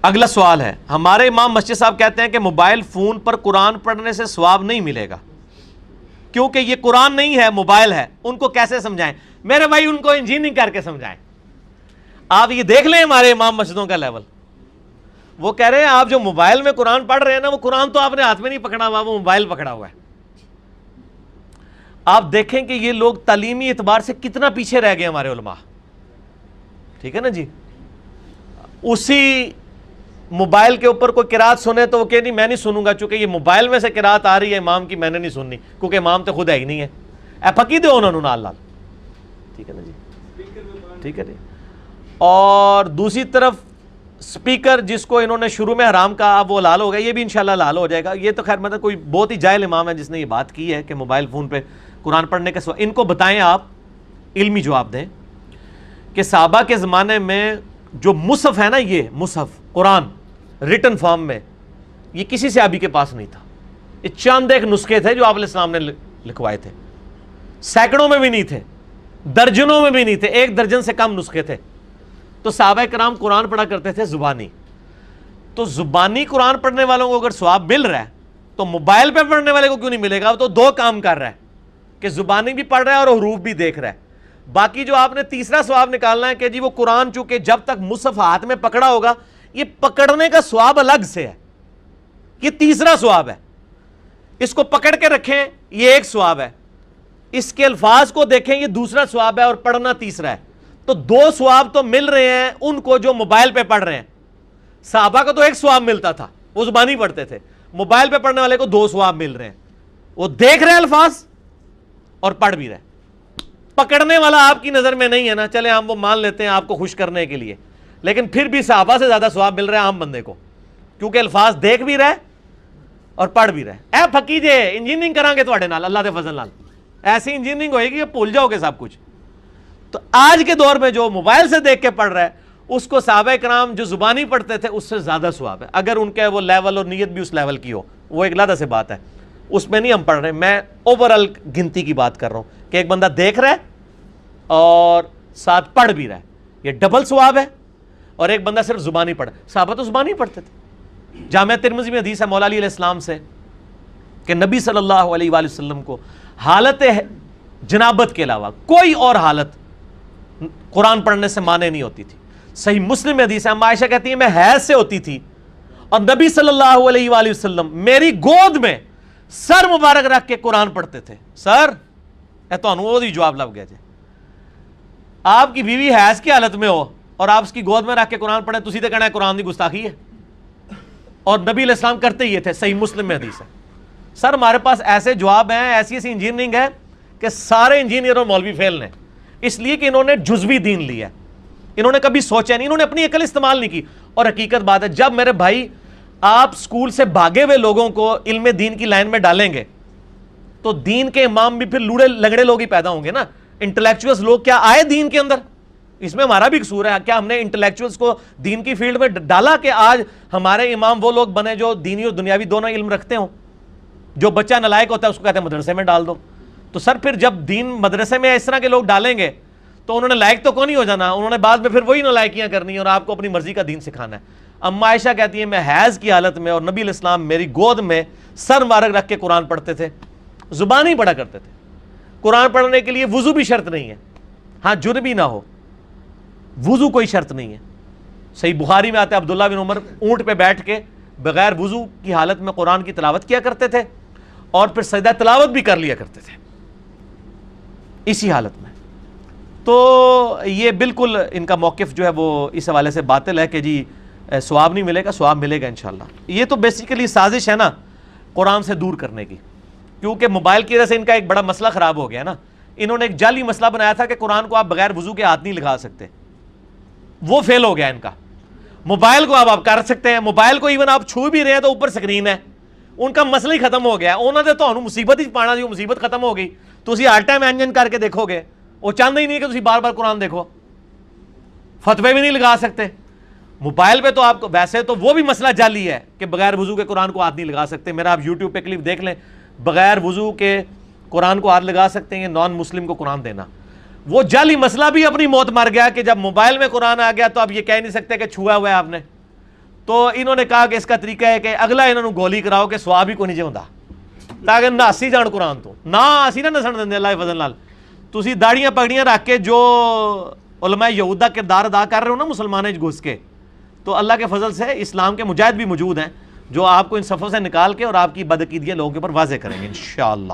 اگلا سوال ہے، ہمارے امام مسجد صاحب کہتے ہیں کہ موبائل فون پر قرآن پڑھنے سے ثواب نہیں ملے گا کیونکہ یہ قرآن نہیں ہے، موبائل ہے. ان کو کیسے سمجھائیں؟ میرے بھائی ان کو انجینئرنگ کر کے سمجھائیں. آپ یہ دیکھ لیں ہمارے امام مسجدوں کا لیول. وہ کہہ رہے ہیں آپ جو موبائل میں قرآن پڑھ رہے ہیں نا، وہ قرآن تو آپ نے ہاتھ میں نہیں پکڑا ہوا، وہ موبائل پکڑا ہوا ہے. آپ دیکھیں کہ یہ لوگ تعلیمی اعتبار سے کتنا پیچھے رہ گئے ہمارے علماء. ٹھیک ہے نا جی. اسی موبائل کے اوپر کوئی قرات سنے تو وہ کہ نہیں میں نہیں سنوں گا، چونکہ یہ موبائل میں سے قرات آ رہی ہے امام کی، میں نے نہیں سننی کیونکہ امام تو خود ہے ہی نہیں ہے. اے پکی دو انہوں نے نال لال. ٹھیک ہے نا جی. ٹھیک ہے جی. اور دوسری طرف سپیکر جس کو انہوں نے شروع میں حرام کہا، اب وہ لال ہو گیا، یہ بھی انشاءاللہ لال ہو جائے گا. یہ تو خیر مطلب کوئی بہت ہی جاہل امام ہے جس نے یہ بات کی ہے کہ موبائل فون پہ قرآن پڑھنے کے سوا. ان کو بتائیں، آپ علمی جواب دیں کہ صحابہ کے زمانے میں جو مصحف ہے نا، یہ مصحف قرآن ریٹن فارم میں، یہ کسی صحابی کے پاس نہیں تھا. یہ چند ایک نسخے تھے جو آپ علیہ السلام نے لکھوائے تھے. سینکڑوں میں بھی نہیں تھے، درجنوں میں بھی نہیں تھے، 1 درجن سے کم نسخے تھے. تو صحابہ کرام قرآن پڑھا کرتے تھے زبانی. تو زبانی قرآن پڑھنے والوں کو اگر ثواب مل رہا ہے تو موبائل پہ پڑھنے والے کو کیوں نہیں ملے گا؟ وہ تو 2 کام کر رہا ہے کہ زبانی بھی پڑھ رہا ہے اور حروف بھی دیکھ رہا ہے. باقی جو آپ نے تیسرا ثواب نکالنا ہے کہ جی وہ قرآن چونکہ جب تک مصحف ہاتھ میں پکڑا ہوگا، یہ پکڑنے کا ثواب الگ سے ہے، یہ تیسرا ثواب ہے. اس کو پکڑ کے رکھیں، یہ ایک ثواب ہے. اس کے الفاظ کو دیکھیں، یہ دوسرا ثواب ہے، اور پڑھنا تیسرا ہے. تو 2 ثواب تو مل رہے ہیں ان کو جو موبائل پہ پڑھ رہے ہیں. صحابہ کو تو 1 ثواب ملتا تھا، وہ زبانی پڑھتے تھے. موبائل پہ پڑھنے والے کو 2 ثواب مل رہے ہیں، وہ دیکھ رہے ہیں الفاظ اور پڑھ بھی رہے. پکڑنے والا آپ کی نظر میں نہیں ہے نا، چلے ہم وہ مان لیتے ہیں آپ کو خوش کرنے کے لیے، لیکن پھر بھی صحابہ سے زیادہ ثواب مل رہا ہے عام بندے کو، کیونکہ الفاظ دیکھ بھی رہے اور پڑھ بھی رہے. اے پھکی جے انجینئرنگ کران گے تواڈے نال، اللہ دے فضل نال ایسی انجینئرنگ ہوئے گی کہ بھول جاؤ گے سب کچھ. تو آج کے دور میں جو موبائل سے دیکھ کے پڑھ رہا ہے، اس کو صحابہ کرام جو زبانی پڑھتے تھے اس سے زیادہ ثواب ہے، اگر ان کے وہ لیول اور نیت بھی اس لیول کی ہو. وہ ایک علیحدہ سے بات ہے، اس میں نہیں ہم پڑھ رہے. میں اوورال گنتی کی بات کر رہا ہوں کہ ایک بندہ دیکھ رہا ہے اور ساتھ پڑھ بھی رہا ہے، یہ ڈبل ثواب ہے. اور ایک بندہ صرف زبانی پڑھا. صحابہ تو زبانی پڑھتے تھے. جامعہ ترمذی میں حدیث ہے مولا علی علیہ السلام سے کہ نبی صلی اللہ علیہ وآلہ وسلم کو حالت جنابت کے علاوہ کوئی اور حالت قرآن پڑھنے سے مانے نہیں ہوتی تھی. صحیح مسلم میں حدیث ہے، اما عائشہ کہتی ہیں میں حیض سے ہوتی تھی اور نبی صلی اللہ علیہ وآلہ وسلم میری گود میں سر مبارک رکھ کے قرآن پڑھتے تھے. سر اے تو وہ جواب لگ گیا جی. آپ کی بیوی حیض کی حالت میں ہو اور آپ اس کی گود میں رکھ کے قرآن پڑھیں، تسی تے کہنا ہے قرآن دی گستاخی ہے. اور نبی علیہ السلام کرتے ہی تھے، صحیح مسلم میں حدیث ہے. سر ہمارے پاس ایسے جواب ہیں، ایسی ایسی انجینئرنگ ہے کہ سارے انجینئر اور مولوی فیل ہیں، اس لیے کہ انہوں نے جزوی دین لیا ہے، انہوں نے کبھی سوچا نہیں، انہوں نے اپنی عقل استعمال نہیں کی. اور حقیقت بات ہے، جب میرے بھائی آپ سکول سے بھاگے ہوئے لوگوں کو علم دین کی لائن میں ڈالیں گے تو دین کے امام بھی پھر لوڑے لنگڑے لوگ ہی پیدا ہوں گے نا. انٹلیکچوئلز لوگ کیا آئے دین کے اندر؟ اس میں ہمارا بھی قصور ہے. کیا ہم نے انٹلیکچوئلز کو دین کی فیلڈ میں ڈالا کہ آج ہمارے امام وہ لوگ بنے جو دینی اور دنیاوی دونوں علم رکھتے ہوں؟ جو بچہ نالائق ہوتا ہے اس کو کہتے ہیں مدرسے میں ڈال دو. تو سر پھر جب دین مدرسے میں اس طرح کے لوگ ڈالیں گے تو انہوں نے لائق تو کون نہیں ہو جانا، انہوں نے بعد میں پھر وہی نالائکیاں کرنی ہے اور آپ کو اپنی مرضی کا دین سکھانا ہے. اما عائشہ کہتی ہیں میں حیض کی حالت میں اور نبی علیہ السلام میری گود میں سر مبارک رکھ کے قرآن پڑھتے تھے، زبان ہی پڑھا کرتے تھے. قرآن پڑھنے کے لیے وضو بھی شرط نہیں ہے، ہاں جنب بھی نہ ہو، وضو کوئی شرط نہیں ہے. صحیح بخاری میں آتا ہے عبداللہ بن عمر اونٹ پہ بیٹھ کے بغیر وضو کی حالت میں قرآن کی تلاوت کیا کرتے تھے اور پھر سجدہ تلاوت بھی کر لیا کرتے تھے اسی حالت میں. تو یہ بالکل ان کا موقف جو ہے وہ اس حوالے سے باطل ہے کہ جی ثواب نہیں ملے گا. ثواب ملے گا انشاءاللہ. یہ تو بیسیکلی سازش ہے نا قرآن سے دور کرنے کی، کیونکہ موبائل کی وجہ سے ان کا ایک بڑا مسئلہ خراب ہو گیا نا. انہوں نے ایک جعلی مسئلہ بنایا تھا کہ قرآن کو آپ بغیر وضو کے ہاتھ نہیں لگا سکتے، وہ فیل ہو گیا ان کا. موبائل کو آپ کر سکتے ہیں، موبائل کو ایون آپ چھو بھی رہے ہیں تو اوپر سکرین ہے. ان کا مسئلہ ہی ختم ہو گیا. انہوں نے تو مصیبت ہی پانا، جو مصیبت ختم ہو گئی تو اسی ہر ٹائم انجن کر کے دیکھو گے. وہ چاہتے ہی نہیں کہ تسی بار بار قرآن دیکھو. فتوے بھی نہیں لگا سکتے موبائل پہ. تو آپ کو ویسے تو وہ بھی مسئلہ جعلی ہے کہ بغیر وضو کے قرآن کو ہاتھ نہیں لگا سکتے. میرا آپ یوٹیوب پہ کلپ دیکھ لیں، بغیر وضو کے قرآن کو ہاتھ لگا سکتے ہیں نان مسلم کو قرآن دینا. وہ جعلی مسئلہ بھی اپنی موت مر گیا کہ جب موبائل میں قرآن آ گیا تو اب یہ کہہ نہیں سکتے کہ چھوا ہوا ہے آپ نے. تو انہوں نے کہا کہ اس کا طریقہ ہے کہ اگلا انہوں نے گولی کراؤ کہ سواب ہی کو نہیں جاؤں تاکہ ناسی جان قرآن تو نہ اسی نہ نسن دیں اللہ فضل نال تسی داڑیاں پگڑیاں رکھ کے جو علماء یہود کا کردار ادا کر رہے ہو نا مسلمانوں گھس کے، تو اللہ کے فضل سے اسلام کے مجاہد بھی موجود ہیں جو آپ کو ان صفوں سے نکال کے اور آپ کی بدعقیدگیاں لوگوں کے اوپر واضح کریں گے انشاءاللہ۔